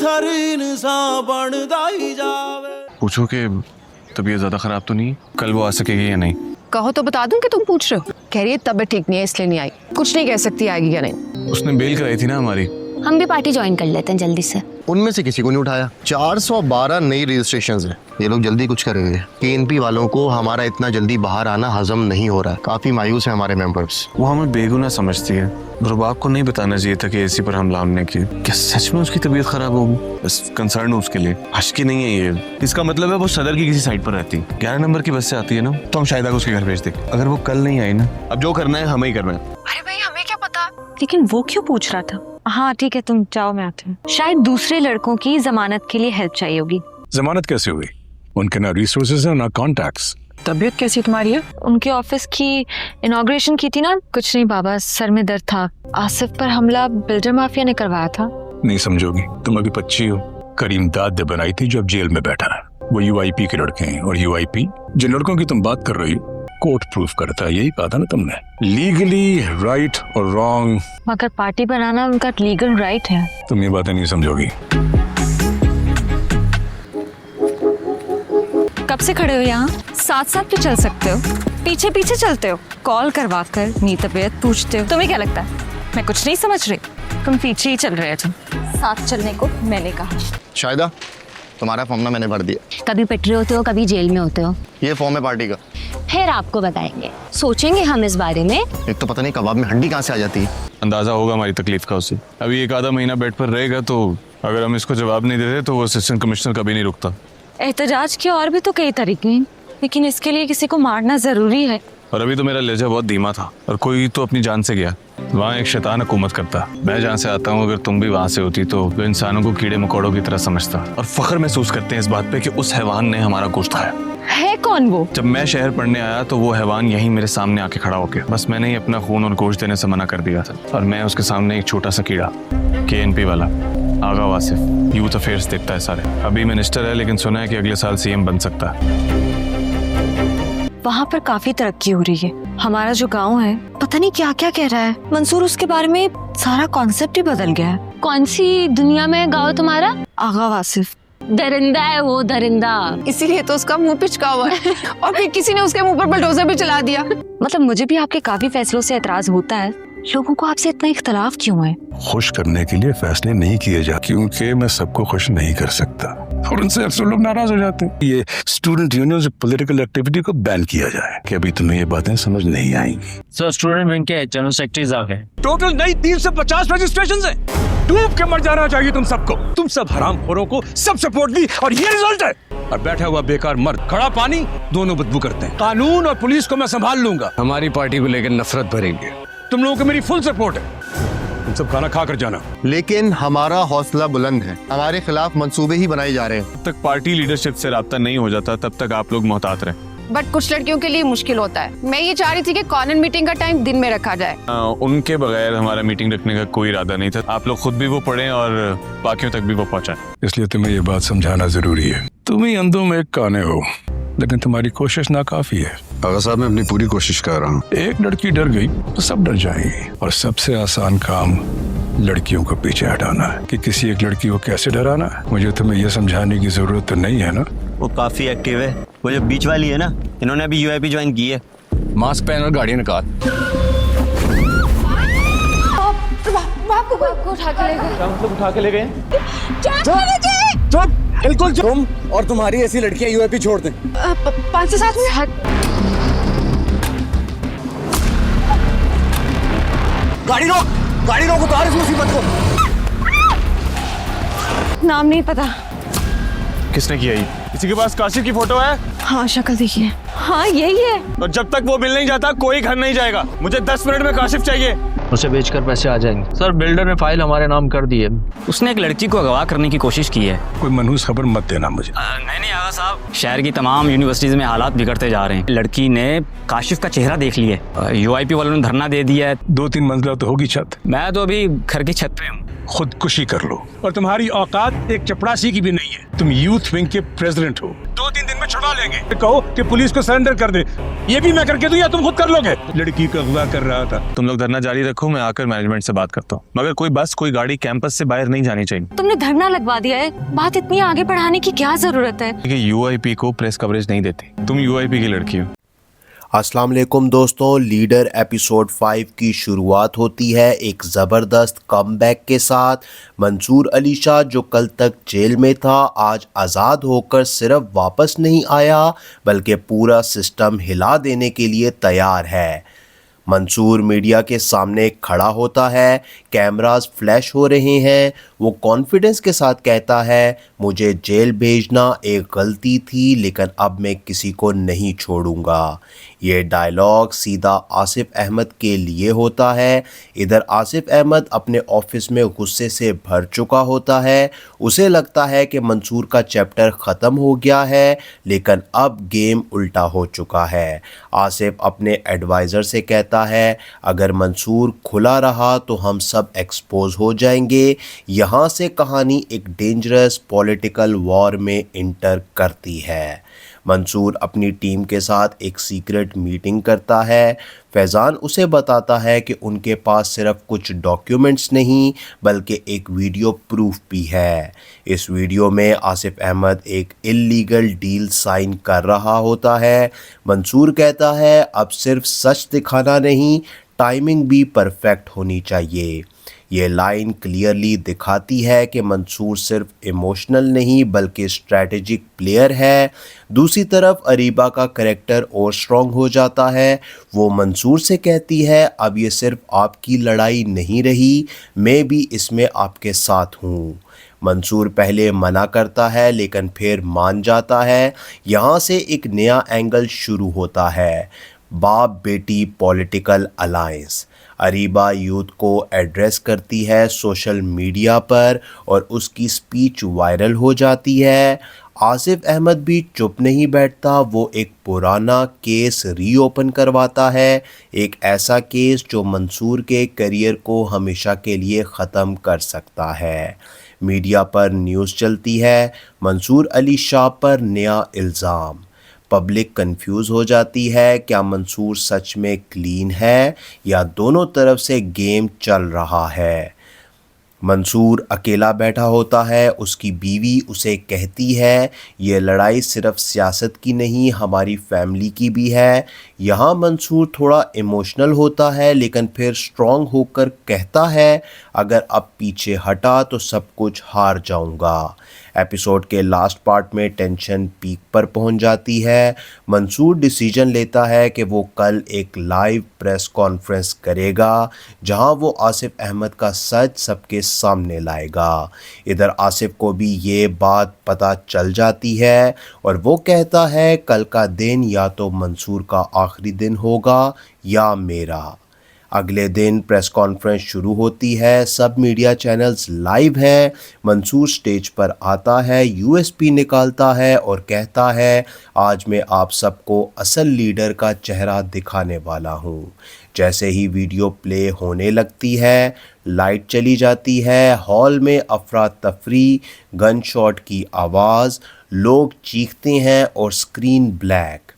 पत्थर इंसान बनदा ही जावे। पूछो कि तबीयत ज्यादा खराब तो नहीं, कल वो आ सकेगी या नहीं? कहो तो बता दूं कि तुम पूछ रहे हो। कह रही है तबीयत ठीक नहीं है इसलिए नहीं आई। कुछ नहीं कह सकती आएगी या नहीं। उसने बेल कराई थी ना हमारी। हम भी पार्टी ज्वाइन कर लेते हैं जल्दी से। उनमें से किसी को नहीं उठाया। 412 नई रजिस्ट्रेशंस हैं। ये लोग जल्दी कुछ करेंगे। केएनपी वालों को हमारा इतना जल्दी बाहर आना हजम नहीं हो रहा है। काफी मायूस है हमारे मेंबर्स। वो हमें बेगुनाह समझती है। रुबाब को नहीं बताना चाहिए था कि एसी पर हमला हमने किया। क्या सच में उसकी तबीयत खराब होगी? बस कंसर्न हूँ उसके लिए। हश्की नहीं है ये। इसका मतलब है वो सदर की किसी साइड पर रहती है। 11 नंबर की बस से आती है ना, तो हम शायदा को उसके घर भेज दें। अगर वो कल नहीं आई ना, अब जो करना है हमें ही करना है। अरे भाई हमें क्या पता। लेकिन वो क्यों पूछ रहा था? हाँ ठीक है, तुम जाओ, मैं आती हूँ। शायद दूसरे लड़कों की जमानत के लिए हेल्प चाहिए होगी। जमानत कैसे हुई? उनके ना रिसोर्सेज है ना कॉन्टैक्ट्स। तबीयत कैसी तुम्हारी है? उनके ऑफिस की इनॉग्रेशन की थी ना। कुछ नहीं बाबा, सर में दर्द था। आसिफ पर हमला बिल्डर माफिया ने करवाया था। नहीं समझोगी, तुम अभी बच्ची हो। करीम दाद ने बनाई थी जो अब जेल में बैठा है। वो यूआईपी के लड़के हैं, और यूआईपी जिन लड़कों की तुम बात कर रही हो कोर्ट प्रूफ करता है। यही कहा था ना तुमने, लीगली राइट और रॉन्ग। मगर पार्टी बनाना उनका लीगल राइट है। तुम ये बातें नहीं समझोगी। कब से खड़े हो यहाँ? साथ साथ भी चल सकते हो, पीछे पीछे चलते हो, कॉल करवा कर नी तबीयत पूछते हो। तुम्हें क्या लगता है मैं कुछ नहीं समझ रही? तुम पीछे ही चल रहे थे। साथ चलने को मैंने कहा। शायदा तुम्हारा फॉर्म ना मैंने भर दिया। कभी पिट रहे होते हो, कभी जेल में होते हो। ये फॉर्म है पार्टी का। फिर आपको बताएंगे, सोचेंगे हम इस बारे में। एक तो पता नहीं कबाब में हड्डी कहाँ से आ जाती है। अंदाजा होगा हमारी तकलीफ का उसे। अभी एक आधा महीना बेड पर रहेगा, तो अगर हम इसको जवाब नहीं देते तो वो असिस्टेंट कमिश्नर कभी नहीं रुकता। एहतजाज के और भी तो कई तरीके हैं, लेकिन इसके लिए किसी को मारना जरूरी है। और अभी तो मेरा लहजा बहुत धीमा था, और कोई तो अपनी जान से गया। वहाँ एक शैतान हुकूमत करता। मैं जहाँ से आता हूँ, अगर तुम भी वहाँ से होती तो इंसानों को कीड़े मकोड़ों की तरह समझता, और फख्र महसूस करते हैं इस बात पे कि उस हैवान ने हमारा गोश्त खाया। है कौन वो? जब मैं शहर पढ़ने आया तो वो हैवान यहीं मेरे सामने आके खड़ा होके, बस मैंने ही अपना खून और गोश्त देने से मना कर दिया था, और मैं उसके सामने एक छोटा सा कीड़ा। केएनपी वाला आगा वासिफ, यूथ अफेयर्स देखता है सारे। अभी मिनिस्टर है, लेकिन सुना है कि अगले साल सीएम बन सकता है। वहाँ पर काफी तरक्की हो रही है। हमारा जो गांव है पता नहीं क्या क्या कह रहा है। मंसूर उसके बारे में सारा कॉन्सेप्ट ही बदल गया है। कौन सी दुनिया में गाँव तुम्हारा? आगा वासिफ दरिंदा है वो, दरिंदा। इसीलिए तो उसका मुंह पिचका हुआ है। और फिर किसी ने उसके मुंह पर बुलडोजर भी चला दिया। मतलब मुझे भी आपके काफी फैसलों से एतराज होता है। लोगों को आपसे इतना इख्तलाफ क्यों है? खुश करने के लिए फैसले नहीं किए जाते, क्योंकि मैं सबको खुश नहीं कर सकता, और उनसे अक्सर लोग नाराज हो जाते हैं। ये स्टूडेंट यूनियन से पॉलिटिकल एक्टिविटी को बैन किया जाए। कि अभी तुम्हें ये बातें समझ नहीं आएंगी। सर स्टूडेंट विंग के जनरल सेक्रेटरीज आ गए। टोटल नई 350 रजिस्ट्रेशन है। डूब के मर जाना चाहिए तुम सबको। तुम सब हरामखोरों को सब सपोर्ट दी, और ये रिजल्ट है। और बैठा हुआ बेकार मर्द, खड़ा पानी, दोनों बदबू करते हैं। कानून और पुलिस को मैं संभाल लूंगा। हमारी पार्टी को लेकर नफरत भरेंगे। तुम लोगों को मेरी फुल सपोर्ट है। तुम सब खाना खा कर जाना। लेकिन हमारा हौसला बुलंद है। हमारे खिलाफ मंसूबे ही बनाए जा रहे हैं। जब तक पार्टी लीडरशिप से राब्ता नहीं हो जाता, तब तक आप लोग मोहतात रहे। बट कुछ लड़कियों के लिए मुश्किल होता है। मैं ये चाह रही थी कि कॉर्नर मीटिंग का टाइम दिन में रखा जाए। उनके बगैर हमारा मीटिंग रखने का कोई इरादा नहीं था। आप लोग खुद भी वो पढ़ें और बाकियों तक भी वो पहुंचाएं। इसलिए तुम्हें ये बात समझाना जरूरी है। तुम ही अंधों में एक काने हो, लेकिन तुम्हारी कोशिश नाकाफी है। आगा साहब, मैं अपनी पूरी कोशिश कर रहा हूँ। एक लड़की डर गई तो सब डर जाएंगी, और सबसे आसान काम लड़कियों को पीछे हटाना है। कि किसी एक लड़की को कैसे डराना है, मुझे तुम्हें यह समझाने की जरूरत तो नहीं है ना। वो काफी एक्टिव है। वो जो बीच वाली है ना, इन्होंने अभी यूआईपी ज्वाइन की है। मास्क पहन और गाड़ी निकाल। उठा के ले गए। चुप, बिल्कुल चुप। तुम और तुम्हारी ऐसी लड़कियां यूआईपी छोड़ दें। 5 से 7 मिनट। गाड़ी रोक, उतार इस मुसीबत को। नाम नहीं पता। किसने किया ये? किसी के पास काशिफ की फोटो है? हाँ शक्ल देखिए। हाँ यही है। और जब तक वो मिल नहीं जाता कोई घर नहीं जाएगा। मुझे 10 मिनट में काशिफ चाहिए। उसे बेचकर पैसे आ जाएंगे। सर बिल्डर ने फाइल हमारे नाम कर दी है। उसने एक लड़की को अगवा करने की कोशिश की है। कोई मनहूस खबर मत देना मुझे। नहीं आगा साहब, शहर की तमाम यूनिवर्सिटीज में हालात बिगड़ते जा रहे हैं। लड़की ने काशिफ का चेहरा देख लिया। यूआईपी वालों ने धरना दे दिया है। 2-3 मंजिला तो होगी छत। मैं तो अभी घर की छत पे हूँ। खुदकुशी कर लो। और तुम्हारी औकात एक चपरासी की भी नहीं है। तुम यूथ विंग के प्रेसिडेंट हो। 2-3 दिन में छुड़वा लेंगे। कहो कि पुलिस को सरेंडर कर दे। ये भी मैं करके दूं या तुम खुद कर लोगे? लड़की का अगवा कर रहा था। तुम लोग धरना जारी रखो, मैं आकर मैनेजमेंट से बात करता हूँ। मगर कोई बस कोई गाड़ी कैंपस से बाहर नहीं जानी चाहिए। तुमने धरना लगवा दिया है, बात इतनी आगे बढ़ाने की क्या जरूरत है? क्योंकि यूआईपी को प्रेस कवरेज नहीं देती। तुम यूआईपी की लड़की हो। अस्सलाम वालेकुम दोस्तों, लीडर एपिसोड 5 की शुरुआत होती है एक ज़बरदस्त कमबैक के साथ। मंसूर अली शाह जो कल तक जेल में था, आज आज़ाद होकर सिर्फ वापस नहीं आया बल्कि पूरा सिस्टम हिला देने के लिए तैयार है। मंसूर मीडिया के सामने खड़ा होता है, कैमरास फ्लैश हो रहे हैं। वो कॉन्फिडेंस के साथ कहता है, मुझे जेल भेजना एक गलती थी लेकिन अब मैं किसी को नहीं छोड़ूंगा। ये डायलॉग सीधा आसिफ अहमद के लिए होता है। इधर आसिफ अहमद अपने ऑफिस में गुस्से से भर चुका होता है। उसे लगता है कि मंसूर का चैप्टर ख़त्म हो गया है, लेकिन अब गेम उल्टा हो चुका है। आसिफ अपने एडवाइज़र से कहता है, अगर मंसूर खुला रहा तो हम सब एक्सपोज हो जाएंगे। यहाँ से कहानी एक डेंजरस पॉलिटिकल वॉर में इंटर करती है। मंसूर अपनी टीम के साथ एक सीक्रेट मीटिंग करता है। फैज़ान उसे बताता है कि उनके पास सिर्फ कुछ डॉक्यूमेंट्स नहीं बल्कि एक वीडियो प्रूफ भी है। इस वीडियो में आसिफ अहमद एक इल्लीगल डील साइन कर रहा होता है। मंसूर कहता है, अब सिर्फ सच दिखाना नहीं, टाइमिंग भी परफेक्ट होनी चाहिए। ये लाइन क्लियरली दिखाती है कि मंसूर सिर्फ इमोशनल नहीं बल्कि स्ट्रैटेजिक प्लेयर है। दूसरी तरफ अरीबा का करैक्टर और स्ट्रॉन्ग हो जाता है। वो मंसूर से कहती है, अब ये सिर्फ आपकी लड़ाई नहीं रही, मैं भी इसमें आपके साथ हूँ। मंसूर पहले मना करता है लेकिन फिर मान जाता है। यहाँ से एक नया एंगल शुरू होता है, बाप बेटी पॉलिटिकल अलायंस। अरीबा यूथ को एड्रेस करती है सोशल मीडिया पर और उसकी स्पीच वायरल हो जाती है। आसिफ अहमद भी चुप नहीं बैठता, वो एक पुराना केस रीओपन करवाता है, एक ऐसा केस जो मंसूर के करियर को हमेशा के लिए ख़त्म कर सकता है। मीडिया पर न्यूज़ चलती है, मंसूर अली शाह पर नया इल्ज़ाम। पब्लिक कंफ्यूज हो जाती है, क्या मंसूर सच में क्लीन है या दोनों तरफ से गेम चल रहा है। मंसूर अकेला बैठा होता है। उसकी बीवी उसे कहती है, ये लड़ाई सिर्फ सियासत की नहीं हमारी फैमिली की भी है। यहाँ मंसूर थोड़ा इमोशनल होता है लेकिन फिर स्ट्रॉन्ग होकर कहता है, अगर अब पीछे हटा तो सब कुछ हार जाऊँगा। एपिसोड के लास्ट पार्ट में टेंशन पीक पर पहुंच जाती है। मंसूर डिसीजन लेता है कि वो कल एक लाइव प्रेस कॉन्फ्रेंस करेगा जहां वो आसिफ अहमद का सच सबके सामने लाएगा। इधर आसिफ को भी ये बात पता चल जाती है और वो कहता है, कल का दिन या तो मंसूर का आखिरी दिन होगा या मेरा। अगले दिन प्रेस कॉन्फ्रेंस शुरू होती है। सब मीडिया चैनल्स लाइव हैं। मंसूर स्टेज पर आता है, यूएसपी निकालता है और कहता है, आज मैं आप सबको असल लीडर का चेहरा दिखाने वाला हूँ। जैसे ही वीडियो प्ले होने लगती है, लाइट चली जाती है। हॉल में अफरा तफरी, गन शॉट की आवाज़, लोग चीखते हैं और स्क्रीन ब्लैक।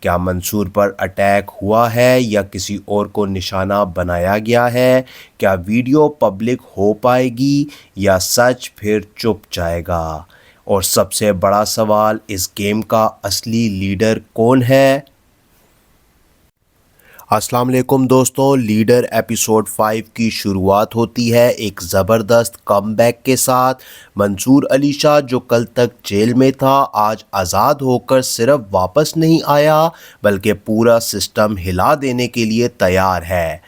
क्या मंसूर पर अटैक हुआ है या किसी और को निशाना बनाया गया है? क्या वीडियो पब्लिक हो पाएगी या सच फिर चुप जाएगा? और सबसे बड़ा सवाल, इस गेम का असली लीडर कौन है? अस्सलाम वालेकुम दोस्तों, लीडर एपिसोड 5 की शुरुआत होती है एक ज़बरदस्त कमबैक के साथ। मंसूर अली शाह जो कल तक जेल में था, आज आज़ाद होकर सिर्फ वापस नहीं आया बल्कि पूरा सिस्टम हिला देने के लिए तैयार है।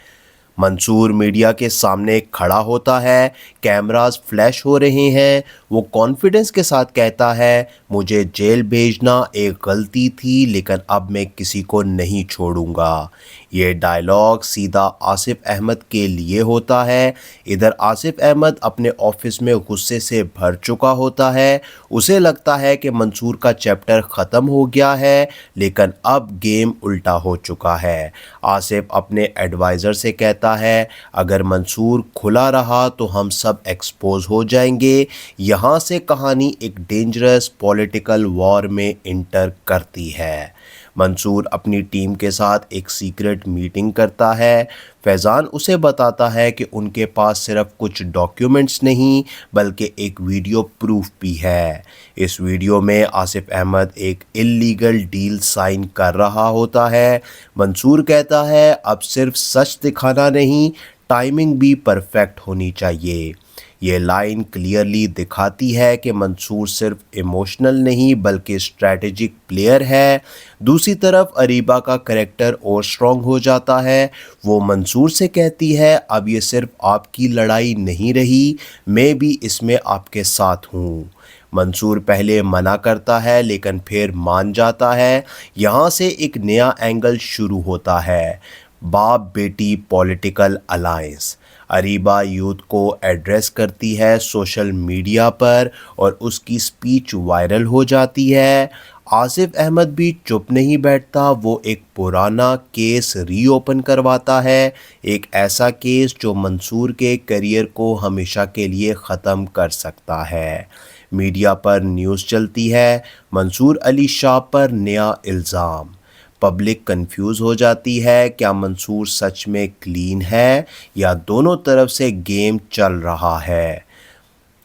मंसूर मीडिया के सामने खड़ा होता है, कैमरास फ्लैश हो रहे हैं। वो कॉन्फिडेंस के साथ कहता है, मुझे जेल भेजना एक गलती थी लेकिन अब मैं किसी को नहीं छोड़ूंगा। ये डायलॉग सीधा आसिफ अहमद के लिए होता है। इधर आसिफ अहमद अपने ऑफिस में गुस्से से भर चुका होता है। उसे लगता है कि मंसूर का चैप्टर ख़त्म हो गया है, लेकिन अब गेम उल्टा हो चुका है। आसिफ अपने एडवाइज़र से कहता है अगर मंसूर खुला रहा तो हम सब एक्सपोज हो जाएंगे। यहाँ से कहानी एक डेंजरस पॉलिटिकल वॉर में इंटर करती है। मंसूर अपनी टीम के साथ एक सीक्रेट मीटिंग करता है। फैज़ान उसे बताता है कि उनके पास सिर्फ कुछ डॉक्यूमेंट्स नहीं बल्कि एक वीडियो प्रूफ भी है। इस वीडियो में आसिफ अहमद एक इल्लीगल डील साइन कर रहा होता है। मंसूर कहता है अब सिर्फ सच दिखाना नहीं, टाइमिंग भी परफेक्ट होनी चाहिए। ये लाइन क्लियरली दिखाती है कि मंसूर सिर्फ इमोशनल नहीं बल्कि स्ट्रैटेजिक प्लेयर है। दूसरी तरफ अरीबा का कैरेक्टर और स्ट्रॉन्ग हो जाता है। वो मंसूर से कहती है अब ये सिर्फ आपकी लड़ाई नहीं रही, मैं भी इसमें आपके साथ हूँ। मंसूर पहले मना करता है लेकिन फिर मान जाता है। यहाँ से एक नया एंगल शुरू होता है, बाप बेटी पॉलिटिकल अलायंस। अरीबा यूथ को एड्रेस करती है सोशल मीडिया पर और उसकी स्पीच वायरल हो जाती है। आसिफ अहमद भी चुप नहीं बैठता, वो एक पुराना केस रीओपन करवाता है, एक ऐसा केस जो मंसूर के करियर को हमेशा के लिए ख़त्म कर सकता है। मीडिया पर न्यूज़ चलती है मंसूर अली शाह पर नया इल्ज़ाम। पब्लिक कंफ्यूज हो जाती है, क्या मंसूर सच में क्लीन है या दोनों तरफ से गेम चल रहा है।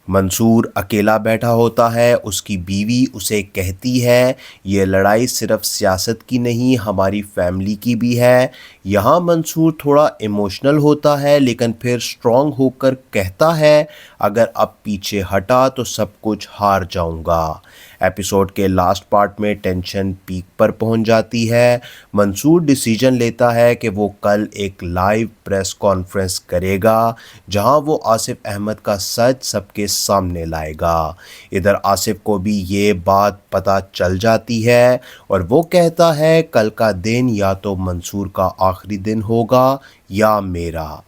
मंसूर अकेला बैठा होता है। उसकी बीवी उसे कहती है ये लड़ाई सिर्फ सियासत की नहीं हमारी फैमिली की भी है। यहाँ मंसूर थोड़ा इमोशनल होता है लेकिन फिर स्ट्रॉन्ग होकर कहता है अगर अब पीछे हटा तो सब कुछ हार जाऊँगा। एपिसोड के लास्ट पार्ट में टेंशन पीक पर पहुंच जाती है। मंसूर डिसीजन लेता है कि वो कल एक लाइव प्रेस कॉन्फ्रेंस करेगा जहां वो आसिफ अहमद का सच सबके सामने लाएगा। इधर आसिफ को भी ये बात पता चल जाती है और वो कहता है कल का दिन या तो मंसूर का आखिरी दिन होगा या मेरा।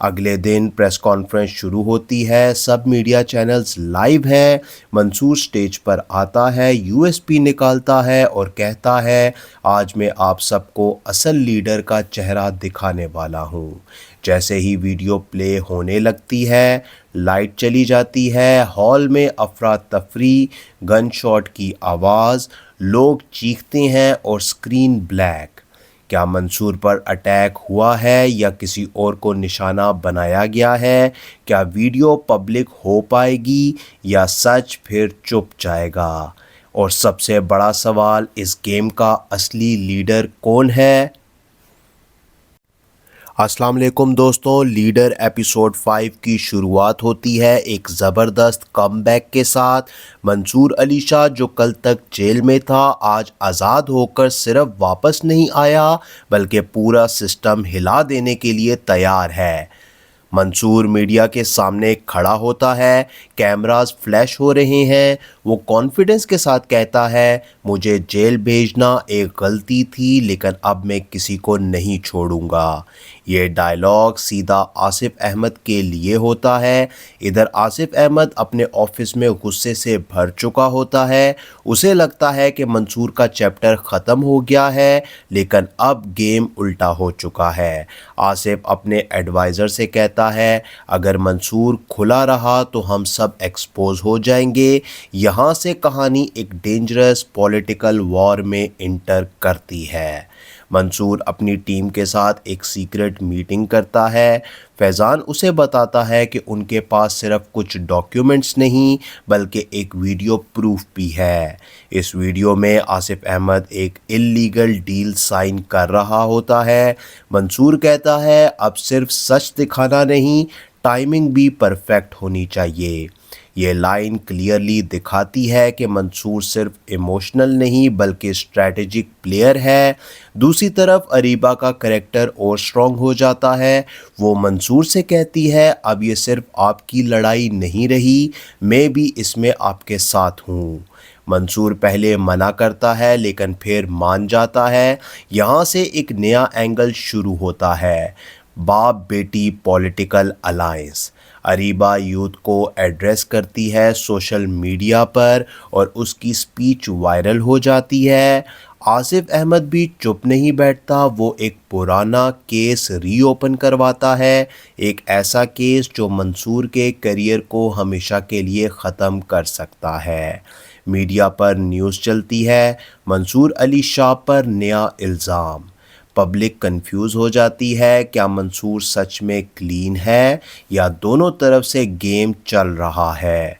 अगले दिन प्रेस कॉन्फ्रेंस शुरू होती है। सब मीडिया चैनल्स लाइव हैं। मंसूर स्टेज पर आता है, यूएसपी निकालता है और कहता है आज मैं आप सबको असल लीडर का चेहरा दिखाने वाला हूँ। जैसे ही वीडियो प्ले होने लगती है लाइट चली जाती है। हॉल में अफरा तफरी, गन शॉट की आवाज़, लोग चीखते हैं और स्क्रीन ब्लैक। क्या मंसूर पर अटैक हुआ है या किसी और को निशाना बनाया गया है? क्या वीडियो पब्लिक हो पाएगी या सच फिर चुप जाएगा? और सबसे बड़ा सवाल, इस गेम का असली लीडर कौन है? अस्सलाम वालेकुम दोस्तों, लीडर एपिसोड 5 की शुरुआत होती है एक ज़बरदस्त कमबैक के साथ। मंसूर अली शाह जो कल तक जेल में था आज आज़ाद होकर सिर्फ वापस नहीं आया बल्कि पूरा सिस्टम हिला देने के लिए तैयार है। मंसूर मीडिया के सामने खड़ा होता है, कैमरास फ्लैश हो रहे हैं। वो कॉन्फिडेंस के साथ कहता है मुझे जेल भेजना एक गलती थी लेकिन अब मैं किसी को नहीं छोड़ूंगा। ये डायलॉग सीधा आसिफ अहमद के लिए होता है। इधर आसिफ अहमद अपने ऑफिस में गुस्से से भर चुका होता है। उसे लगता है कि मंसूर का चैप्टर ख़त्म हो गया है लेकिन अब गेम उल्टा हो चुका है। आसिफ अपने एडवाइज़र से कहता है अगर मंसूर खुला रहा तो हम सब एक्सपोज हो जाएंगे। यहाँ से कहानी एक डेंजरस पॉलिटिकल वॉर में इंटर करती है। मंसूर अपनी टीम के साथ एक सीक्रेट मीटिंग करता है। फैज़ान उसे बताता है कि उनके पास सिर्फ कुछ डॉक्यूमेंट्स नहीं बल्कि एक वीडियो प्रूफ भी है। इस वीडियो में आसिफ अहमद एक इल्लीगल डील साइन कर रहा होता है। मंसूर कहता है अब सिर्फ सच दिखाना नहीं, टाइमिंग भी परफेक्ट होनी चाहिए। ये लाइन क्लियरली दिखाती है कि मंसूर सिर्फ इमोशनल नहीं बल्कि स्ट्रैटेजिक प्लेयर है। दूसरी तरफ अरीबा का कैरेक्टर और स्ट्रॉन्ग हो जाता है। वो मंसूर से कहती है अब ये सिर्फ आपकी लड़ाई नहीं रही, मैं भी इसमें आपके साथ हूँ। मंसूर पहले मना करता है लेकिन फिर मान जाता है। यहाँ से एक नया एंगल शुरू होता है, बाप बेटी पॉलिटिकल अलायंस। अरीबा यूथ को एड्रेस करती है सोशल मीडिया पर और उसकी स्पीच वायरल हो जाती है। आसिफ अहमद भी चुप नहीं बैठता, वो एक पुराना केस रीओपन करवाता है, एक ऐसा केस जो मंसूर के करियर को हमेशा के लिए ख़त्म कर सकता है। मीडिया पर न्यूज़ चलती है, मंसूर अली शाह पर नया इल्ज़ाम। पब्लिक कंफ्यूज हो जाती है, क्या मंसूर सच में क्लीन है या दोनों तरफ से गेम चल रहा है।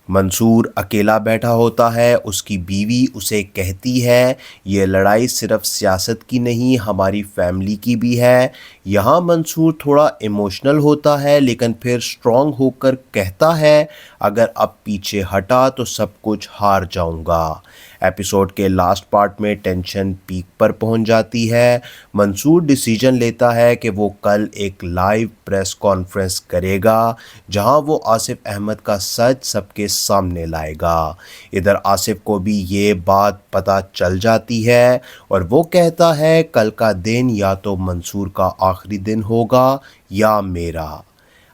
मंसूर अकेला बैठा होता है, उसकी बीवी उसे कहती है ये लड़ाई सिर्फ सियासत की नहीं हमारी फैमिली की भी है। यहाँ मंसूर थोड़ा इमोशनल होता है लेकिन फिर स्ट्रॉन्ग होकर कहता है अगर अब पीछे हटा तो सब कुछ हार जाऊँगा। एपिसोड के लास्ट पार्ट में टेंशन पीक पर पहुंच जाती है। मंसूर डिसीजन लेता है कि वो कल एक लाइव प्रेस कॉन्फ्रेंस करेगा जहां वो आसिफ अहमद का सच सबके सामने लाएगा। इधर आसिफ को भी ये बात पता चल जाती है और वो कहता है कल का दिन या तो मंसूर का आखिरी दिन होगा या मेरा।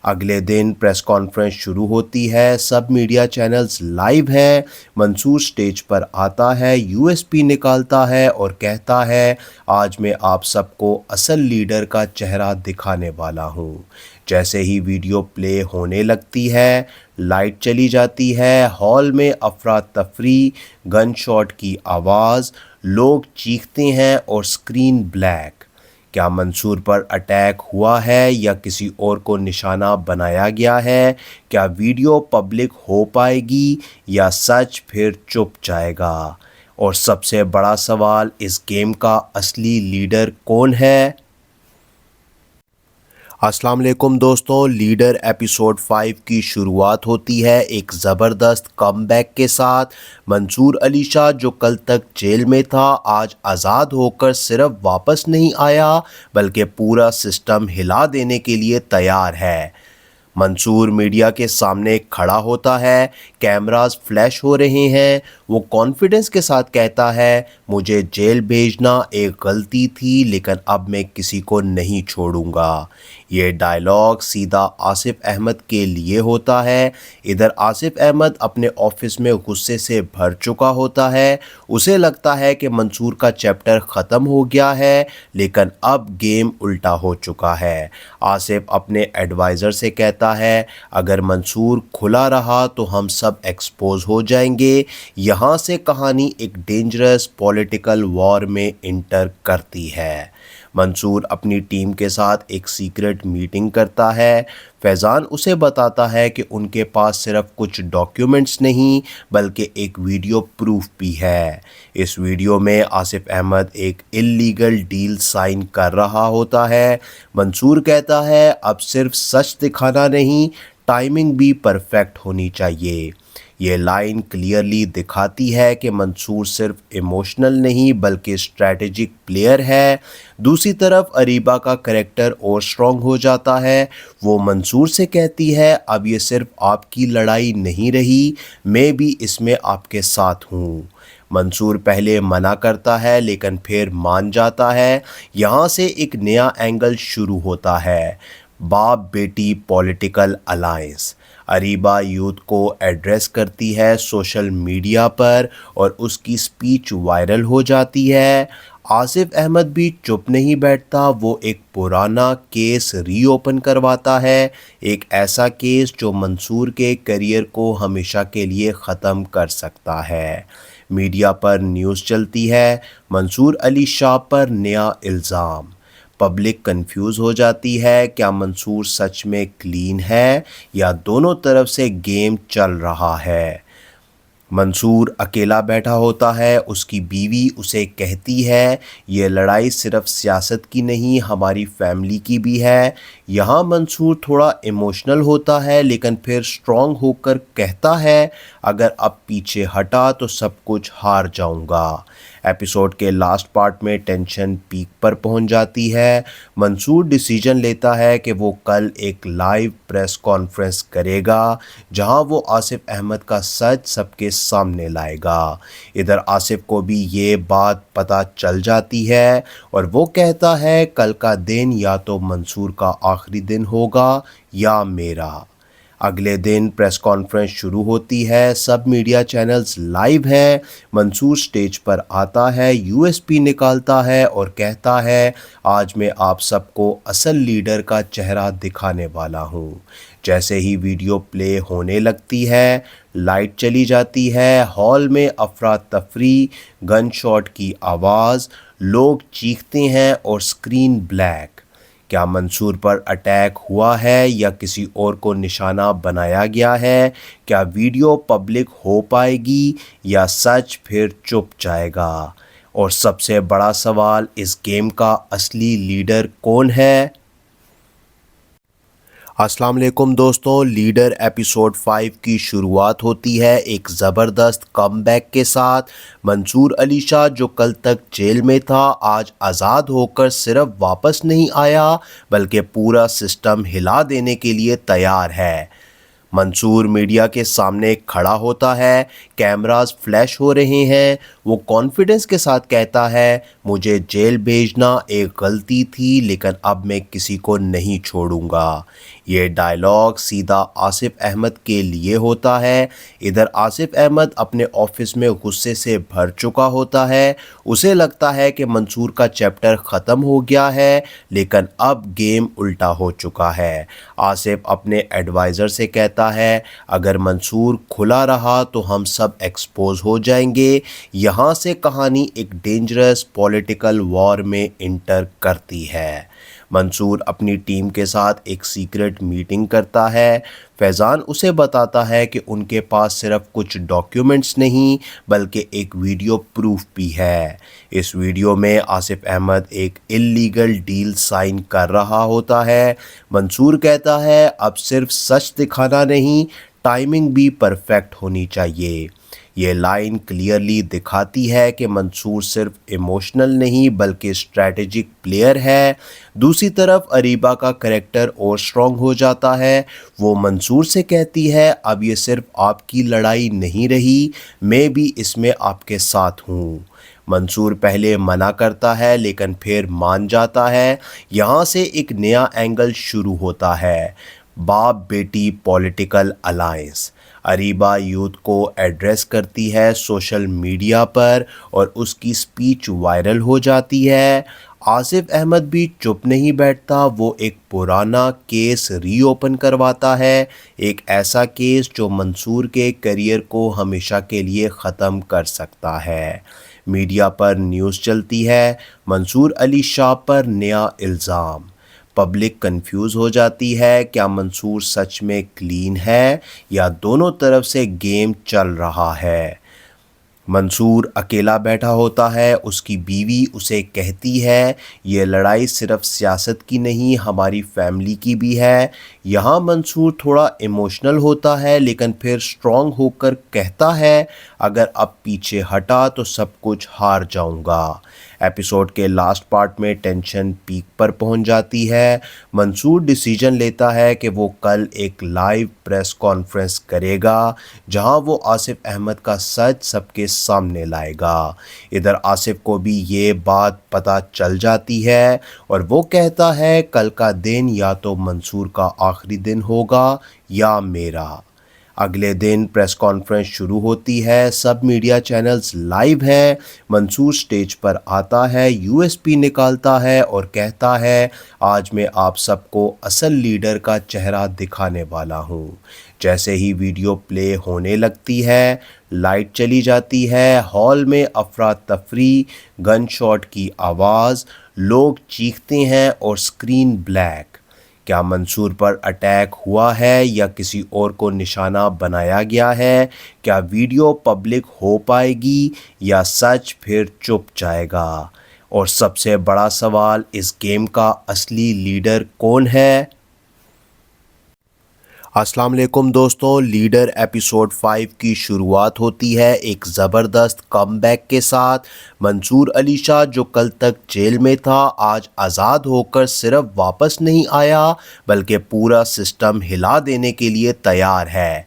अगले दिन प्रेस कॉन्फ्रेंस शुरू होती है, सब मीडिया चैनल्स लाइव हैं। मंसूर स्टेज पर आता है, यूएसपी निकालता है और कहता है आज मैं आप सबको असल लीडर का चेहरा दिखाने वाला हूँ। जैसे ही वीडियो प्ले होने लगती है, लाइट चली जाती है, हॉल में अफरा तफरी, गन शॉट की आवाज़, लोग चीखते हैं और स्क्रीन ब्लैक। क्या मंसूर पर अटैक हुआ है या किसी और को निशाना बनाया गया है? क्या वीडियो पब्लिक हो पाएगी या सच फिर चुप जाएगा? और सबसे बड़ा सवाल, इस गेम का असली लीडर कौन है? अस्सलाम वालेकुम दोस्तों, लीडर एपिसोड 5 की शुरुआत होती है एक ज़बरदस्त कमबैक के साथ। मंसूर अली शाह जो कल तक जेल में था आज आज़ाद होकर सिर्फ वापस नहीं आया बल्कि पूरा सिस्टम हिला देने के लिए तैयार है। मंसूर मीडिया के सामने खड़ा होता है, कैमरास फ्लैश हो रहे हैं, वो कॉन्फिडेंस के साथ कहता है मुझे जेल भेजना एक गलती थी लेकिन अब मैं किसी को नहीं छोड़ूंगा। ये डायलॉग सीधा आसिफ अहमद के लिए होता है। इधर आसिफ अहमद अपने ऑफिस में गुस्से से भर चुका होता है, उसे लगता है कि मंसूर का चैप्टर ख़त्म हो गया है लेकिन अब गेम उल्टा हो चुका है। आसिफ अपने एडवाइज़र से कहता है अगर मंसूर खुला रहा तो हम सब एक्सपोज हो जाएंगे। यहाँ से कहानी एक डेंजरस पॉलिटिकल वॉर में इंटर करती है। मंसूर अपनी टीम के साथ एक सीक्रेट मीटिंग करता है। फैज़ान उसे बताता है कि उनके पास सिर्फ कुछ डॉक्यूमेंट्स नहीं बल्कि एक वीडियो प्रूफ भी है। इस वीडियो में आसिफ अहमद एक इल्लीगल डील साइन कर रहा होता है। मंसूर कहता है अब सिर्फ सच दिखाना नहीं, टाइमिंग भी परफेक्ट होनी चाहिए। ये लाइन क्लियरली दिखाती है कि मंसूर सिर्फ इमोशनल नहीं बल्कि स्ट्रैटेजिक प्लेयर है। दूसरी तरफ अरीबा का करैक्टर और स्ट्रॉन्ग हो जाता है। वो मंसूर से कहती है अब ये सिर्फ आपकी लड़ाई नहीं रही, मैं भी इसमें आपके साथ हूँ। मंसूर पहले मना करता है लेकिन फिर मान जाता है। यहाँ से एक नया एंगल शुरू होता है, बाप बेटी पॉलिटिकल अलायंस। अरीबा यूथ को एड्रेस करती है सोशल मीडिया पर और उसकी स्पीच वायरल हो जाती है। आसिफ अहमद भी चुप नहीं बैठता, वो एक पुराना केस रीओपन करवाता है, एक ऐसा केस जो मंसूर के करियर को हमेशा के लिए ख़त्म कर सकता है। मीडिया पर न्यूज़ चलती है, मंसूर अली शाह पर नया इल्ज़ाम। पब्लिक कंफ्यूज हो जाती है, क्या मंसूर सच में क्लीन है या दोनों तरफ से गेम चल रहा है। मंसूर अकेला बैठा होता है, उसकी बीवी उसे कहती है ये लड़ाई सिर्फ सियासत की नहीं हमारी फैमिली की भी है। यहाँ मंसूर थोड़ा इमोशनल होता है लेकिन फिर स्ट्रॉन्ग होकर कहता है अगर अब पीछे हटा तो सब कुछ हार जाऊंगा। एपिसोड के लास्ट पार्ट में टेंशन पीक पर पहुंच जाती है। मंसूर डिसीजन लेता है कि वो कल एक लाइव प्रेस कॉन्फ्रेंस करेगा जहां वो आसिफ अहमद का सच सबके सामने लाएगा। इधर आसिफ को भी ये बात पता चल जाती है और वो कहता है कल का दिन या तो मंसूर का आखिरी दिन होगा या मेरा। अगले दिन प्रेस कॉन्फ्रेंस शुरू होती है। सब मीडिया चैनल्स लाइव हैं। मंसूर स्टेज पर आता है, यूएसपी निकालता है और कहता है आज मैं आप सबको असल लीडर का चेहरा दिखाने वाला हूँ। जैसे ही वीडियो प्ले होने लगती है, लाइट चली जाती है। हॉल में अफरा तफरी, गन शॉट की आवाज़, लोग चीखते हैं और स्क्रीन ब्लैक। क्या मंसूर पर अटैक हुआ है या किसी और को निशाना बनाया गया है? क्या वीडियो पब्लिक हो पाएगी या सच फिर चुप जाएगा? और सबसे बड़ा सवाल, इस गेम का असली लीडर कौन है? अस्सलाम वालेकुम दोस्तों, लीडर एपिसोड 5 की शुरुआत होती है एक ज़बरदस्त कमबैक के साथ। मंसूर अली शाह जो कल तक जेल में था आज आज़ाद होकर सिर्फ वापस नहीं आया बल्कि पूरा सिस्टम हिला देने के लिए तैयार है। मंसूर मीडिया के सामने खड़ा होता है, कैमरास फ्लैश हो रहे हैं। वो कॉन्फिडेंस के साथ कहता है मुझे जेल भेजना एक गलती थी लेकिन अब मैं किसी को नहीं छोड़ूंगा। ये डायलॉग सीधा आसिफ अहमद के लिए होता है। इधर आसिफ अहमद अपने ऑफिस में गुस्से से भर चुका होता है। उसे लगता है कि मंसूर का चैप्टर ख़त्म हो गया है लेकिन अब गेम उल्टा हो चुका है। आसिफ अपने एडवाइज़र से कहता है अगर मंसूर खुला रहा तो हम सब एक्सपोज हो जाएंगे। यहाँ से कहानी एक डेंजरस पॉलिटिकल वॉर में इंटर करती है। मंसूर अपनी टीम के साथ एक सीक्रेट मीटिंग करता है। फैज़ान उसे बताता है कि उनके पास सिर्फ कुछ डॉक्यूमेंट्स नहीं बल्कि एक वीडियो प्रूफ भी है। इस वीडियो में आसिफ अहमद एक इल्लीगल डील साइन कर रहा होता है। मंसूर कहता है अब सिर्फ सच दिखाना नहीं, टाइमिंग भी परफेक्ट होनी चाहिए। ये लाइन क्लियरली दिखाती है कि मंसूर सिर्फ इमोशनल नहीं बल्कि स्ट्रैटेजिक प्लेयर है। दूसरी तरफ अरीबा का कैरेक्टर और स्ट्रॉन्ग हो जाता है। वो मंसूर से कहती है अब ये सिर्फ आपकी लड़ाई नहीं रही, मैं भी इसमें आपके साथ हूँ। मंसूर पहले मना करता है लेकिन फिर मान जाता है। यहाँ से एक नया एंगल शुरू होता है, बाप बेटी पॉलिटिकल अलायंस। अरीबा यूथ को एड्रेस करती है सोशल मीडिया पर और उसकी स्पीच वायरल हो जाती है। आसिफ अहमद भी चुप नहीं बैठता, वो एक पुराना केस रीओपन करवाता है, एक ऐसा केस जो मंसूर के करियर को हमेशा के लिए ख़त्म कर सकता है। मीडिया पर न्यूज़ चलती है मंसूर अली शाह पर नया इल्ज़ाम। पब्लिक कंफ्यूज हो जाती है, क्या मंसूर सच में क्लीन है या दोनों तरफ से गेम चल रहा है। मंसूर अकेला बैठा होता है। उसकी बीवी उसे कहती है ये लड़ाई सिर्फ सियासत की नहीं हमारी फैमिली की भी है। यहाँ मंसूर थोड़ा इमोशनल होता है लेकिन फिर स्ट्रॉन्ग होकर कहता है अगर अब पीछे हटा तो सब कुछ हार जाऊंगा। एपिसोड के लास्ट पार्ट में टेंशन पीक पर पहुंच जाती है। मंसूर डिसीजन लेता है कि वो कल एक लाइव प्रेस कॉन्फ्रेंस करेगा जहां वो आसिफ अहमद का सच सबके सामने लाएगा। इधर आसिफ को भी ये बात पता चल जाती है और वो कहता है कल का दिन या तो मंसूर का आखिरी दिन होगा या मेरा। अगले दिन प्रेस कॉन्फ्रेंस शुरू होती है। सब मीडिया चैनल्स लाइव हैं। मंसूर स्टेज पर आता है, यूएसपी निकालता है और कहता है आज मैं आप सबको असल लीडर का चेहरा दिखाने वाला हूँ। जैसे ही वीडियो प्ले होने लगती है, लाइट चली जाती है। हॉल में अफरा तफरी, गन शॉट की आवाज़, लोग चीखते हैं और स्क्रीन ब्लैक। क्या मंसूर पर अटैक हुआ है या किसी और को निशाना बनाया गया है? क्या वीडियो पब्लिक हो पाएगी या सच फिर चुप जाएगा? और सबसे बड़ा सवाल, इस गेम का असली लीडर कौन है? अस्सलाम वालेकुम दोस्तों, लीडर एपिसोड 5 की शुरुआत होती है एक ज़बरदस्त कमबैक के साथ। मंसूर अली शाह जो कल तक जेल में था आज आज़ाद होकर सिर्फ वापस नहीं आया बल्कि पूरा सिस्टम हिला देने के लिए तैयार है।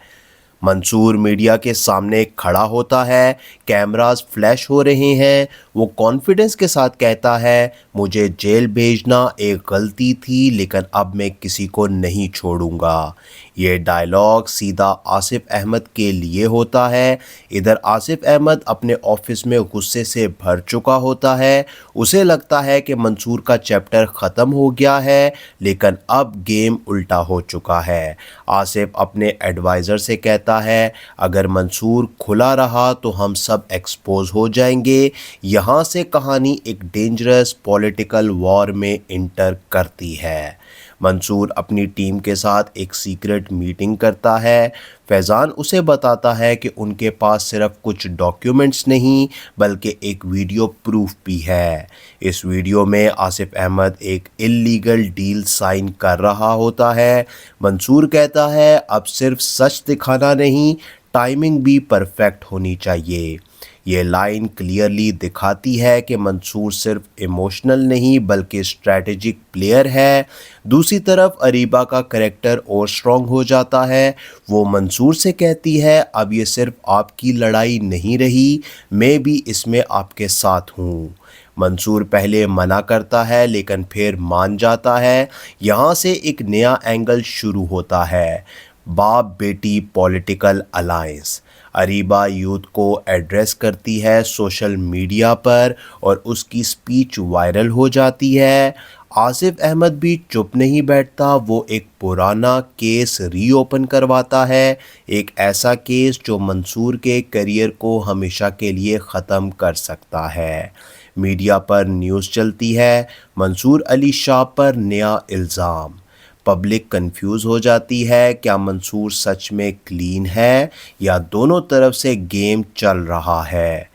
मंसूर मीडिया के सामने खड़ा होता है, कैमरास फ्लैश हो रहे हैं। वो कॉन्फिडेंस के साथ कहता है, मुझे जेल भेजना एक गलती थी लेकिन अब मैं किसी को नहीं छोड़ूंगा। ये डायलॉग सीधा आसिफ अहमद के लिए होता है। इधर आसिफ अहमद अपने ऑफिस में गुस्से से भर चुका होता है। उसे लगता है कि मंसूर का चैप्टर ख़त्म हो गया है लेकिन अब गेम उल्टा हो चुका है। आसिफ अपने एडवाइज़र से कहता है, अगर मंसूर खुला रहा तो हम सब एक्सपोज हो जाएंगे। यहाँ से कहानी एक डेंजरस पॉलिटिकल वॉर में इंटर करती है। मंसूर अपनी टीम के साथ एक सीक्रेट मीटिंग करता है। फैज़ान उसे बताता है कि उनके पास सिर्फ कुछ डॉक्यूमेंट्स नहीं बल्कि एक वीडियो प्रूफ भी है। इस वीडियो में आसिफ अहमद एक इल्लीगल डील साइन कर रहा होता है। मंसूर कहता है, अब सिर्फ सच दिखाना नहीं, टाइमिंग भी परफेक्ट होनी चाहिए। ये लाइन क्लियरली दिखाती है कि मंसूर सिर्फ इमोशनल नहीं बल्कि स्ट्रैटेजिक प्लेयर है। दूसरी तरफ अरीबा का कैरेक्टर और स्ट्रॉन्ग हो जाता है। वो मंसूर से कहती है, अब ये सिर्फ आपकी लड़ाई नहीं रही, मैं भी इसमें आपके साथ हूँ। मंसूर पहले मना करता है लेकिन फिर मान जाता है। यहाँ से एक नया एंगल शुरू होता है, बाप बेटी पॉलिटिकल अलायंस। अरीबा यूथ को एड्रेस करती है सोशल मीडिया पर और उसकी स्पीच वायरल हो जाती है। आसिफ अहमद भी चुप नहीं बैठता, वो एक पुराना केस रीओपन करवाता है, एक ऐसा केस जो मंसूर के करियर को हमेशा के लिए ख़त्म कर सकता है। मीडिया पर न्यूज़ चलती है, मंसूर अली शाह पर नया इल्ज़ाम। पब्लिक कंफ्यूज हो जाती है, क्या मंसूर सच में क्लीन है या दोनों तरफ से गेम चल रहा है।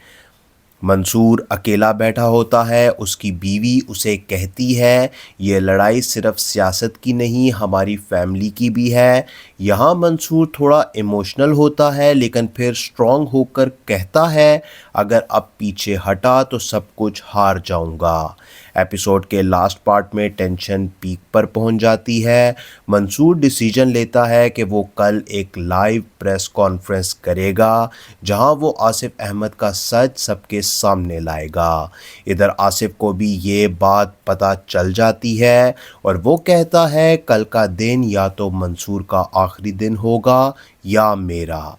मंसूर अकेला बैठा होता है। उसकी बीवी उसे कहती है, ये लड़ाई सिर्फ सियासत की नहीं हमारी फैमिली की भी है। यहाँ मंसूर थोड़ा इमोशनल होता है लेकिन फिर स्ट्रॉन्ग होकर कहता है, अगर अब पीछे हटा तो सब कुछ हार जाऊँगा। एपिसोड के लास्ट पार्ट में टेंशन पीक पर पहुंच जाती है। मंसूर डिसीजन लेता है कि वो कल एक लाइव प्रेस कॉन्फ्रेंस करेगा जहां वो आसिफ अहमद का सच सबके सामने लाएगा। इधर आसिफ को भी ये बात पता चल जाती है और वो कहता है, कल का दिन या तो मंसूर का आखिरी दिन होगा या मेरा।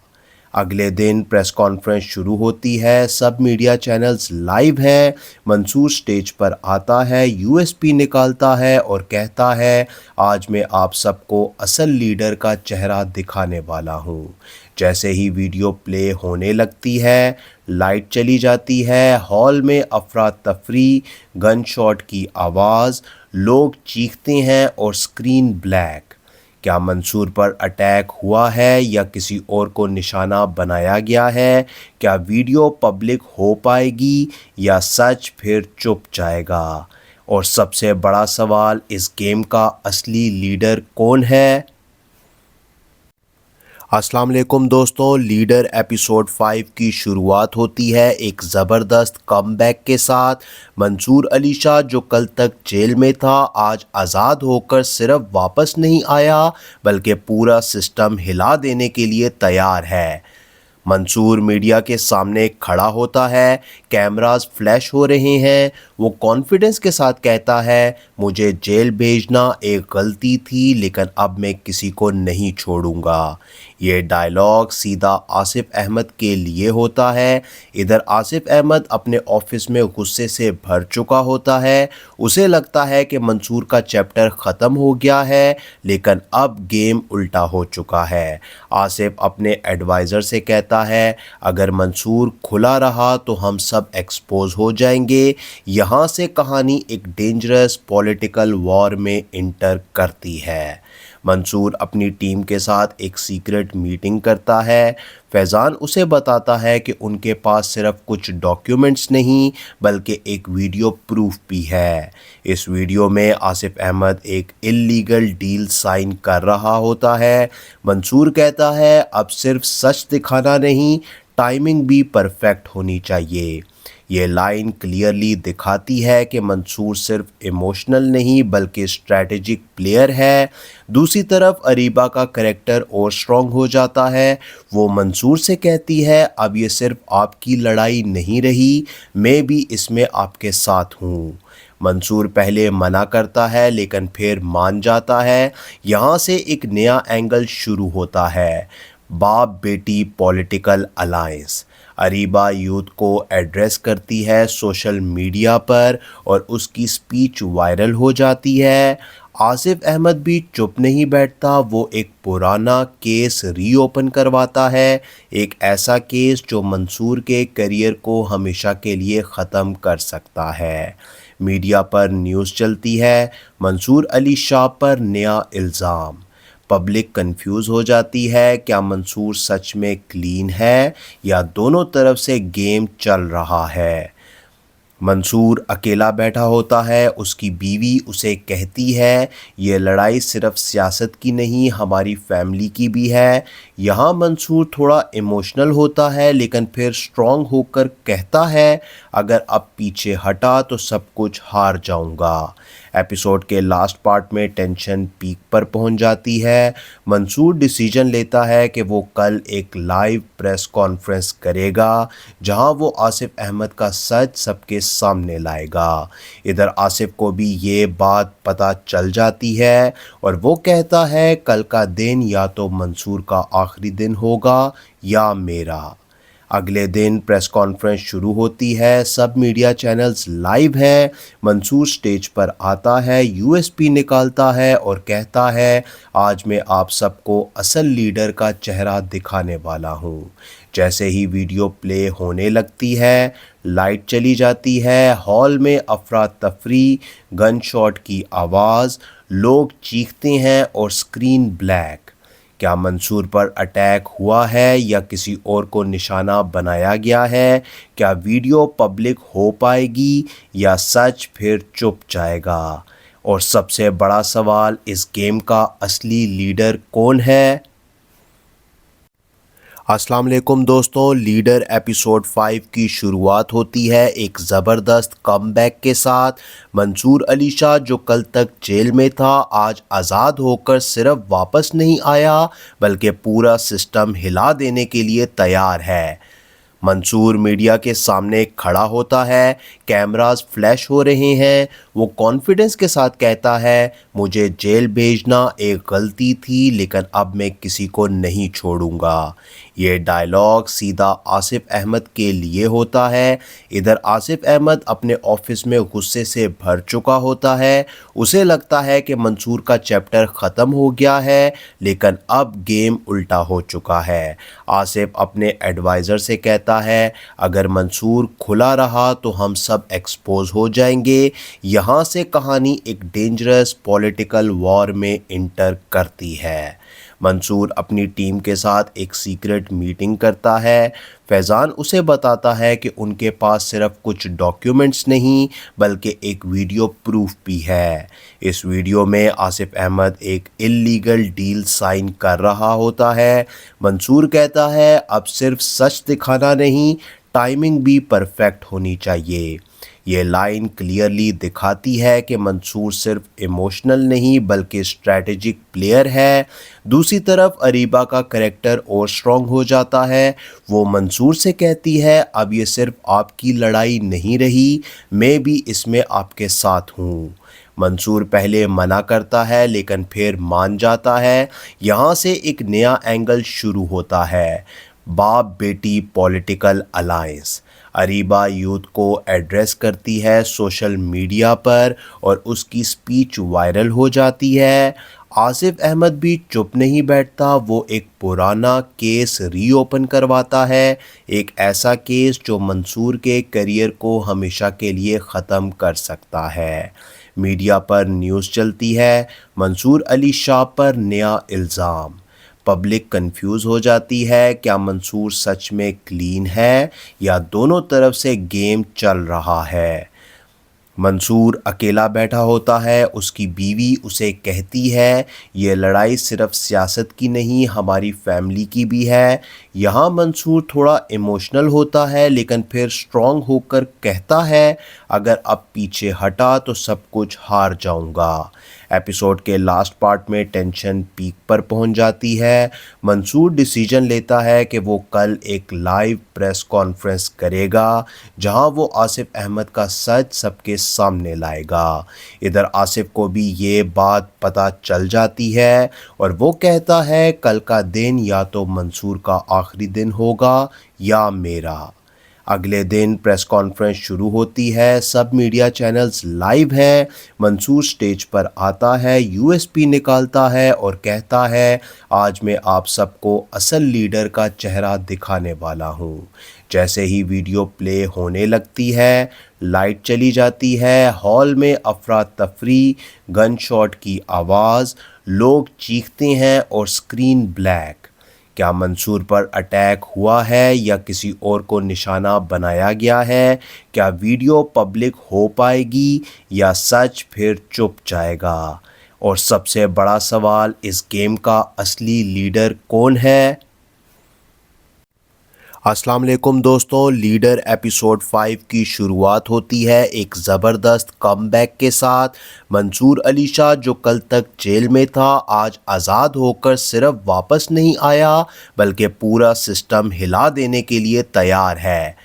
अगले दिन प्रेस कॉन्फ्रेंस शुरू होती है। सब मीडिया चैनल्स लाइव हैं। मंसूर स्टेज पर आता है, यूएसपी निकालता है और कहता है, आज मैं आप सबको असल लीडर का चेहरा दिखाने वाला हूँ। जैसे ही वीडियो प्ले होने लगती है, लाइट चली जाती है। हॉल में अफरा तफरी, गन शॉट की आवाज़, लोग चीखते हैं और स्क्रीन ब्लैक। क्या मंसूर पर अटैक हुआ है या किसी और को निशाना बनाया गया है? क्या वीडियो पब्लिक हो पाएगी या सच फिर चुप जाएगा? और सबसे बड़ा सवाल, इस गेम का असली लीडर कौन है? अस्सलाम वालेकुम दोस्तों, लीडर एपिसोड 5 की शुरुआत होती है एक ज़बरदस्त कमबैक के साथ। मंसूर अली शाह जो कल तक जेल में था आज आज़ाद होकर सिर्फ वापस नहीं आया बल्कि पूरा सिस्टम हिला देने के लिए तैयार है। मंसूर मीडिया के सामने खड़ा होता है, कैमरास फ्लैश हो रहे हैं। वो कॉन्फिडेंस के साथ कहता है, मुझे जेल भेजना एक गलती थी लेकिन अब मैं किसी को नहीं छोड़ूंगा। ये डायलॉग सीधा आसिफ अहमद के लिए होता है। इधर आसिफ अहमद अपने ऑफिस में गुस्से से भर चुका होता है। उसे लगता है कि मंसूर का चैप्टर ख़त्म हो गया है लेकिन अब गेम उल्टा हो चुका है। आसिफ अपने एडवाइज़र से कहता है, अगर मंसूर खुला रहा तो हम सब एक्सपोज हो जाएंगे। यहाँ से कहानी एक डेंजरस पॉलिटिकल वॉर में इंटर करती है। मंसूर अपनी टीम के साथ एक सीक्रेट मीटिंग करता है। फैज़ान उसे बताता है कि उनके पास सिर्फ कुछ डॉक्यूमेंट्स नहीं बल्कि एक वीडियो प्रूफ भी है। इस वीडियो में आसिफ अहमद एक इल्लीगल डील साइन कर रहा होता है। मंसूर कहता है अब सिर्फ सच दिखाना नहीं, टाइमिंग भी परफेक्ट होनी चाहिए। ये लाइन क्लियरली दिखाती है कि मंसूर सिर्फ इमोशनल नहीं बल्कि स्ट्रैटेजिक प्लेयर है। दूसरी तरफ अरीबा का करैक्टर और स्ट्रॉन्ग हो जाता है। वो मंसूर से कहती है अब ये सिर्फ आपकी लड़ाई नहीं रही, मैं भी इसमें आपके साथ हूँ। मंसूर पहले मना करता है लेकिन फिर मान जाता है। यहाँ से एक नया एंगल शुरू होता है, बाप बेटी पॉलिटिकल अलायंस। अरीबा यूथ को एड्रेस करती है सोशल मीडिया पर और उसकी स्पीच वायरल हो जाती है। आसिफ अहमद भी चुप नहीं बैठता, वो एक पुराना केस रीओपन करवाता है, एक ऐसा केस जो मंसूर के करियर को हमेशा के लिए ख़त्म कर सकता है। मीडिया पर न्यूज़ चलती है, मंसूर अली शाह पर नया इल्ज़ाम। पब्लिक कंफ्यूज हो जाती है, क्या मंसूर सच में क्लीन है या दोनों तरफ से गेम चल रहा है। मंसूर अकेला बैठा होता है, उसकी बीवी उसे कहती है ये लड़ाई सिर्फ सियासत की नहीं हमारी फैमिली की भी है। यहाँ मंसूर थोड़ा इमोशनल होता है लेकिन फिर स्ट्रॉन्ग होकर कहता है अगर अब पीछे हटा तो सब कुछ हार जाऊँगा। एपिसोड के लास्ट पार्ट में टेंशन पीक पर पहुंच जाती है। मंसूर डिसीजन लेता है कि वो कल एक लाइव प्रेस कॉन्फ्रेंस करेगा जहां वो आसिफ अहमद का सच सबके सामने लाएगा। इधर आसिफ को भी ये बात पता चल जाती है और वो कहता है कल का दिन या तो मंसूर का आखिरी दिन होगा या मेरा। अगले दिन प्रेस कॉन्फ्रेंस शुरू होती है, सब मीडिया चैनल्स लाइव हैं। मंसूर स्टेज पर आता है, यूएसपी निकालता है और कहता है आज मैं आप सबको असल लीडर का चेहरा दिखाने वाला हूँ। जैसे ही वीडियो प्ले होने लगती है, लाइट चली जाती है, हॉल में अफरा तफरी, गन शॉट की आवाज़, लोग चीखते हैं और स्क्रीन ब्लैक। क्या मंसूर पर अटैक हुआ है या किसी और को निशाना बनाया गया है? क्या वीडियो पब्लिक हो पाएगी या सच फिर चुप जाएगा? और सबसे बड़ा सवाल, इस गेम का असली लीडर कौन है? अस्सलाम वालेकुम दोस्तों, लीडर एपिसोड 5 की शुरुआत होती है एक ज़बरदस्त कमबैक के साथ। मंसूर अली शाह जो कल तक जेल में था आज आज़ाद होकर सिर्फ वापस नहीं आया बल्कि पूरा सिस्टम हिला देने के लिए तैयार है। मंसूर मीडिया के सामने खड़ा होता है, कैमरास फ्लैश हो रहे हैं। वो कॉन्फिडेंस के साथ कहता है मुझे जेल भेजना एक गलती थी लेकिन अब मैं किसी को नहीं छोड़ूंगा। ये डायलॉग सीधा आसिफ अहमद के लिए होता है। इधर आसिफ अहमद अपने ऑफिस में गुस्से से भर चुका होता है। उसे लगता है कि मंसूर का चैप्टर ख़त्म हो गया है लेकिन अब गेम उल्टा हो चुका है। आसिफ अपने एडवाइज़र से कहता है अगर मंसूर खुला रहा तो हम सब एक्सपोज हो जाएंगे। यहाँ से कहानी एक डेंजरस पॉलिटिकल वॉर में इंटर करती है। मंसूर अपनी टीम के साथ एक सीक्रेट मीटिंग करता है। फैज़ान उसे बताता है कि उनके पास सिर्फ कुछ डॉक्यूमेंट्स नहीं बल्कि एक वीडियो प्रूफ भी है। इस वीडियो में आसिफ अहमद एक इल्लीगल डील साइन कर रहा होता है। मंसूर कहता है अब सिर्फ सच दिखाना नहीं, टाइमिंग भी परफेक्ट होनी चाहिए। ये लाइन क्लियरली दिखाती है कि मंसूर सिर्फ इमोशनल नहीं बल्कि स्ट्रैटेजिक प्लेयर है। दूसरी तरफ अरीबा का करैक्टर और स्ट्रॉन्ग हो जाता है। वो मंसूर से कहती है अब ये सिर्फ आपकी लड़ाई नहीं रही, मैं भी इसमें आपके साथ हूँ। मंसूर पहले मना करता है लेकिन फिर मान जाता है। यहाँ से एक नया एंगल शुरू होता है, बाप बेटी पॉलिटिकल अलायंस। अरीबा यूथ को एड्रेस करती है सोशल मीडिया पर और उसकी स्पीच वायरल हो जाती है। आसिफ अहमद भी चुप नहीं बैठता, वो एक पुराना केस रीओपन करवाता है, एक ऐसा केस जो मंसूर के करियर को हमेशा के लिए ख़त्म कर सकता है। मीडिया पर न्यूज़ चलती है, मंसूर अली शाह पर नया इल्ज़ाम। पब्लिक कंफ्यूज हो जाती है, क्या मंसूर सच में क्लीन है या दोनों तरफ से गेम चल रहा है। मंसूर अकेला बैठा होता है, उसकी बीवी उसे कहती है ये लड़ाई सिर्फ सियासत की नहीं हमारी फैमिली की भी है। यहाँ मंसूर थोड़ा इमोशनल होता है लेकिन फिर स्ट्रॉन्ग होकर कहता है अगर अब पीछे हटा तो सब कुछ हार जाऊंगा। एपिसोड के लास्ट पार्ट में टेंशन पीक पर पहुंच जाती है। मंसूर डिसीजन लेता है कि वो कल एक लाइव प्रेस कॉन्फ्रेंस करेगा जहां वो आसिफ अहमद का सच सबके सामने लाएगा। इधर आसिफ को भी ये बात पता चल जाती है और वो कहता है कल का दिन या तो मंसूर का आखिरी दिन होगा या मेरा। अगले दिन प्रेस कॉन्फ्रेंस शुरू होती है, सब मीडिया चैनल्स लाइव हैं। मंसूर स्टेज पर आता है, यूएसपी निकालता है और कहता है आज मैं आप सबको असल लीडर का चेहरा दिखाने वाला हूँ। जैसे ही वीडियो प्ले होने लगती है, लाइट चली जाती है, हॉल में अफरा तफरी, गन शॉट की आवाज़, लोग चीखते हैं और स्क्रीन ब्लैक। क्या मंसूर पर अटैक हुआ है या किसी और को निशाना बनाया गया है? क्या वीडियो पब्लिक हो पाएगी या सच फिर चुप जाएगा? और सबसे बड़ा सवाल, इस गेम का असली लीडर कौन है? अस्सलाम वालेकुम दोस्तों, लीडर एपिसोड 5 की शुरुआत होती है एक ज़बरदस्त कमबैक के साथ। मंसूर अली शाह जो कल तक जेल में था आज आज़ाद होकर सिर्फ वापस नहीं आया बल्कि पूरा सिस्टम हिला देने के लिए तैयार है।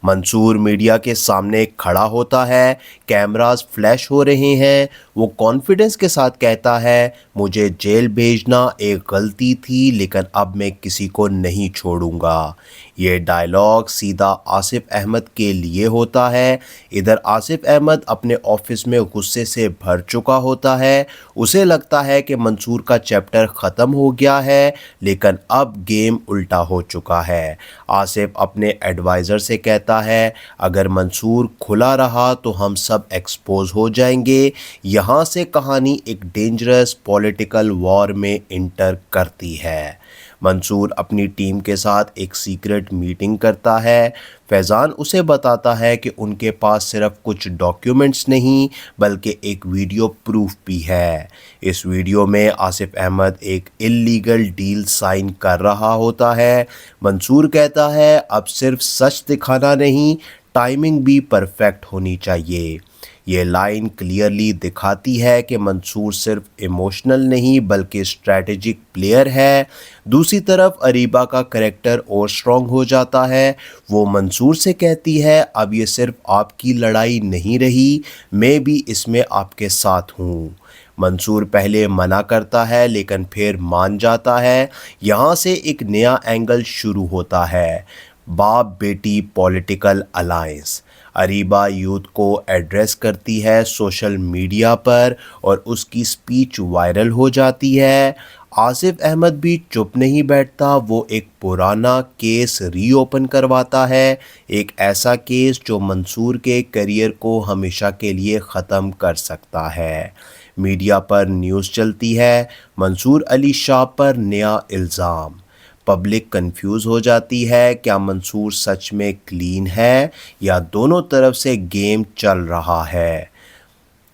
मंसूर मीडिया के सामने खड़ा होता है, कैमरास फ्लैश हो रहे हैं। वो कॉन्फिडेंस के साथ कहता है मुझे जेल भेजना एक गलती थी लेकिन अब मैं किसी को नहीं छोड़ूंगा। ये डायलॉग सीधा आसिफ अहमद के लिए होता है। इधर आसिफ अहमद अपने ऑफिस में गुस्से से भर चुका होता है। उसे लगता है कि मंसूर का चैप्टर ख़त्म हो गया है लेकिन अब गेम उल्टा हो चुका है। आसिफ अपने एडवाइज़र से कहता है अगर मंसूर खुला रहा तो हम सब एक्सपोज हो जाएंगे। यहाँ से कहानी एक डेंजरस पॉलिटिकल वॉर में इंटर करती है। मंसूर अपनी टीम के साथ एक सीक्रेट मीटिंग करता है। फैज़ान उसे बताता है कि उनके पास सिर्फ कुछ डॉक्यूमेंट्स नहीं बल्कि एक वीडियो प्रूफ भी है। इस वीडियो में आसिफ अहमद एक इल्लीगल डील साइन कर रहा होता है। मंसूर कहता है अब सिर्फ सच दिखाना नहीं, टाइमिंग भी परफेक्ट होनी चाहिए। ये लाइन क्लियरली दिखाती है कि मंसूर सिर्फ इमोशनल नहीं बल्कि स्ट्रैटेजिक प्लेयर है। दूसरी तरफ अरीबा का कैरेक्टर और स्ट्रॉन्ग हो जाता है। वो मंसूर से कहती है अब ये सिर्फ आपकी लड़ाई नहीं रही, मैं भी इसमें आपके साथ हूँ। मंसूर पहले मना करता है लेकिन फिर मान जाता है। यहाँ से एक नया एंगल शुरू होता है, बाप बेटी पॉलिटिकल अलायंस। अरीबा यूथ को एड्रेस करती है सोशल मीडिया पर और उसकी स्पीच वायरल हो जाती है। आसिफ अहमद भी चुप नहीं बैठता, वो एक पुराना केस रीओपन करवाता है, एक ऐसा केस जो मंसूर के करियर को हमेशा के लिए ख़त्म कर सकता है। मीडिया पर न्यूज़ चलती है, मंसूर अली शाह पर नया इल्ज़ाम। पब्लिक कंफ्यूज हो जाती है, क्या मंसूर सच में क्लीन है या दोनों तरफ से गेम चल रहा है।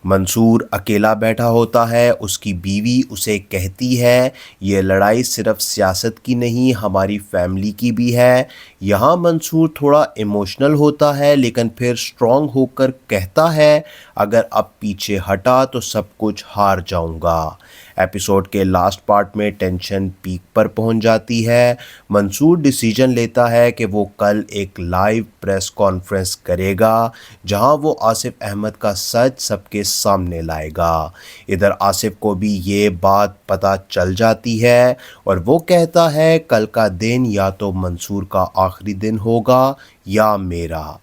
मंसूर अकेला बैठा होता है, उसकी बीवी उसे कहती है ये लड़ाई सिर्फ सियासत की नहीं हमारी फैमिली की भी है। यहाँ मंसूर थोड़ा इमोशनल होता है लेकिन फिर स्ट्रॉन्ग होकर कहता है अगर अब पीछे हटा तो सब कुछ हार जाऊंगा। एपिसोड के लास्ट पार्ट में टेंशन पीक पर पहुंच जाती है। मंसूर डिसीजन लेता है कि वो कल एक लाइव प्रेस कॉन्फ्रेंस करेगा जहां वो आसिफ अहमद का सच सबके सामने लाएगा। इधर आसिफ को भी ये बात पता चल जाती है और वो कहता है कल का दिन या तो मंसूर का आखिरी दिन होगा या मेरा।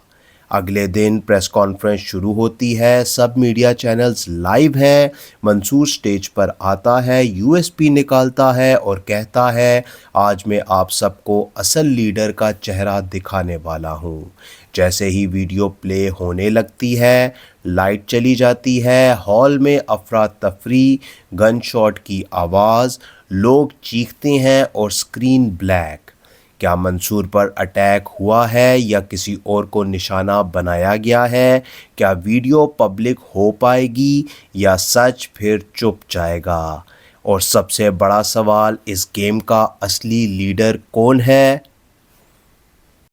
अगले दिन प्रेस कॉन्फ्रेंस शुरू होती है, सब मीडिया चैनल्स लाइव हैं। मंसूर स्टेज पर आता है, यूएसपी निकालता है और कहता है आज मैं आप सबको असल लीडर का चेहरा दिखाने वाला हूँ। जैसे ही वीडियो प्ले होने लगती है, लाइट चली जाती है, हॉल में अफरा तफरी, गन शॉट की आवाज़, लोग चीखते हैं और स्क्रीन ब्लैक। क्या मंसूर पर अटैक हुआ है या किसी और को निशाना बनाया गया है? क्या वीडियो पब्लिक हो पाएगी या सच फिर चुप जाएगा? और सबसे बड़ा सवाल, इस गेम का असली लीडर कौन है?